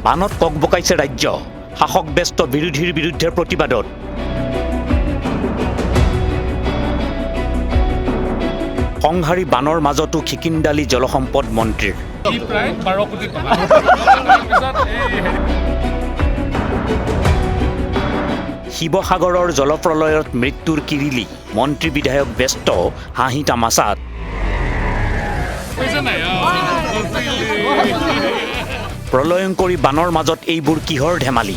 বানত ককবকাইছে ৰাজ্য শাসক ব্যস্ত বিৰোধীৰ বিৰুদ্ধে প্ৰতিবাদত সংহাৰী বানৰ মাজতো খিকিন্দালি জলসম্পদ মন্ত্ৰীৰ প্ৰায় 12 কোটি টকা শিৱসাগৰৰ জলপ্ৰলয়ত মৃত্যুৰ কিৰিলি মন্ত্ৰী বিধায়ক ব্যস্ত হাঁহি তামাচাত প্ৰলয়ংকৰী বানৰ মাজত এইবোৰ কিহৰ ধেমালি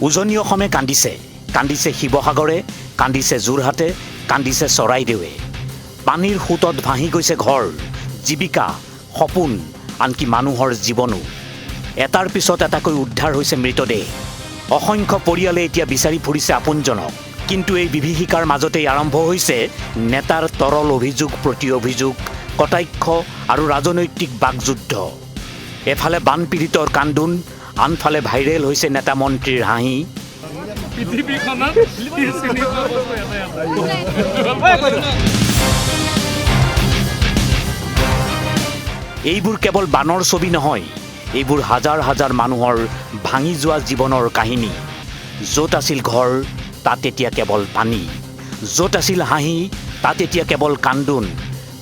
উজনি অসমে কান্দিছে শিৱসাগৰে কান্দিছে যোৰহাটে কান্দিছে চৰাইদেৱে পানীৰ সোঁতত ভাহি গৈছে ঘৰ জীৱিকা সপোন আনকি মানুহৰ জীৱনো এটাৰ পিছত এটাকৈ উদ্ধাৰ হৈছে মৃতদেহ অসংখ্য পৰিয়ালে এতিয়া বিচাৰি ফুৰিছে আপোনজনক কিন্তু এই বিভীষিকাৰ মাজতেই আৰম্ভ হৈছে নেতাৰ তৰল অভিযোগ প্ৰতি অভিযোগ কটাক্ষ আৰু ৰাজনৈতিক বাকযুদ্ধ এফালে বানপীড়িতৰ কান্দোন আনফালে ভাইৰেল হৈছে নেতা মন্ত্ৰীৰ হাঁহি এইবোৰ কেৱল বানৰ ছবি নহয় এইবোৰ হাজাৰ হাজাৰ মানুহৰ ভাঙি যোৱা জীৱনৰ কাহিনী য'ত আছিল ঘৰ তাত এতিয়া কেৱল পানী য'ত আছিল হাঁহি তাত এতিয়া কেৱল কান্দোন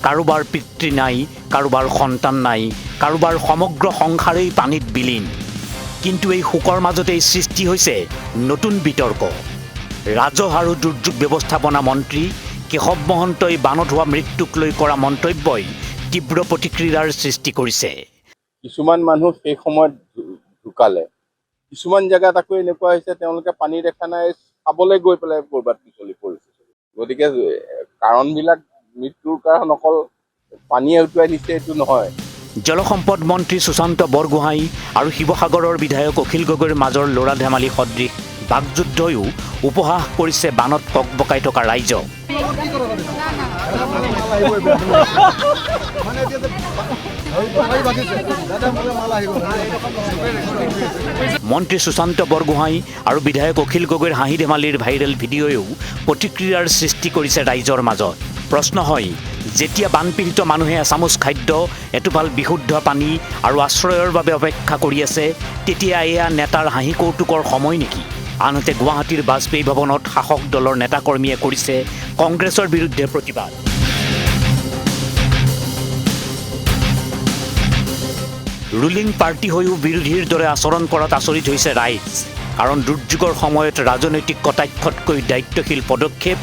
কাৰোবাৰ পিতৃ নাই কাৰোবাৰ সন্তান নাই কাৰোবাৰ সমগ্ৰ সংসাৰেই পানীত বিলীন কিন্তু এই শোকৰ মাজতেই সৃষ্টি হৈছে নতুন বিতৰ্ক ৰাজহ আৰু দুৰ্যোগ ব্যৱস্থাপনা মন্ত্ৰী কেশৱ মহন্তই বানত হোৱা মৃত্যুক লৈ কৰা মন্তব্যই তীব্ৰ প্ৰতিক্ৰিয়াৰ সৃষ্টি কৰিছে কিছুমান মানুহ সেই সময়ত ঢুকালে কিছুমান জেগাত আকৌ এনেকুৱা হৈছে তেওঁলোকে পানী দেখা নাই চাবলৈ গৈ পেলাই ক'ৰবাত পিছলি পৰিছে গতিকে কাৰণবিলাক মৃত্যুৰ কাৰণ অকল পানীয়ে উটুৱাই নিছে এইটো নহয় জলসম্পদ মন্ত্ৰী সুশান্ত বৰগোহাঁই আৰু শিৱসাগৰৰ বিধায়ক অখিল গগৈৰ মাজৰ ল'ৰা ধেমালি সদৃশ বাকযুদ্ধয়ো উপহাস কৰিছে বানত ককবকাই থকা ৰাইজক মন্ত্ৰী সুশান্ত বৰগোহাঁই আৰু বিধায়ক অখিল গগৈৰ হাঁহি ধেমালিৰ ভাইৰেল ভিডিঅ'য়েও প্ৰতিক্ৰিয়াৰ সৃষ্টি কৰিছে ৰাইজৰ মাজত প্ৰশ্ন হয় যেতিয়া বানপীড়িত মানুহে এচামুচ খাদ্য এটোপাল বিশুদ্ধ পানী আৰু আশ্ৰয়ৰ বাবে অপেক্ষা কৰি আছে তেতিয়া এয়া নেতাৰ হাঁহি কৌতুকৰ সময় নেকি আনহাতে গুৱাহাটীৰ বাজপেয়ী ভৱনত শাসক দলৰ নেতাকৰ্মীয়ে কৰিছে কংগ্ৰেছৰ বিৰুদ্ধে প্ৰতিবাদ ৰুলিং পাৰ্টি হৈও বিৰোধীৰ দৰে আচৰণ কৰাত আচৰিত হৈছে ৰাইজ কাৰণ দুৰ্যোগৰ সময়ত ৰাজনৈতিক কটাক্ষতকৈ দায়িত্বশীল পদক্ষেপ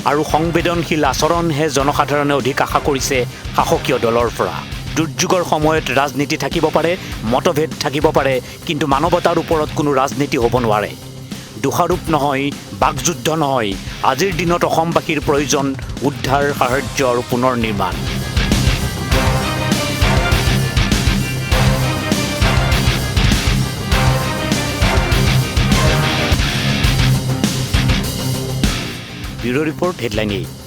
আৰু সংবেদনশীল আচৰণহে জনসাধাৰণে অধিক আশা কৰিছে শাসকীয় দলৰ পৰা দুৰ্যোগৰ সময়ত ৰাজনীতি থাকিব পাৰে মতভেদ থাকিব পাৰে কিন্তু মানৱতাৰ ওপৰত কোনো ৰাজনীতি হ'ব নোৱাৰে দোষাৰোপ নহয় বাকযুদ্ধ নহয় আজিৰ দিনত অসমবাসীৰ প্ৰয়োজন উদ্ধাৰ সাহায্য আৰু পুনৰ নিৰ্মাণ ব্যুৰো ৰিপৰ্ট হেডলাইন 8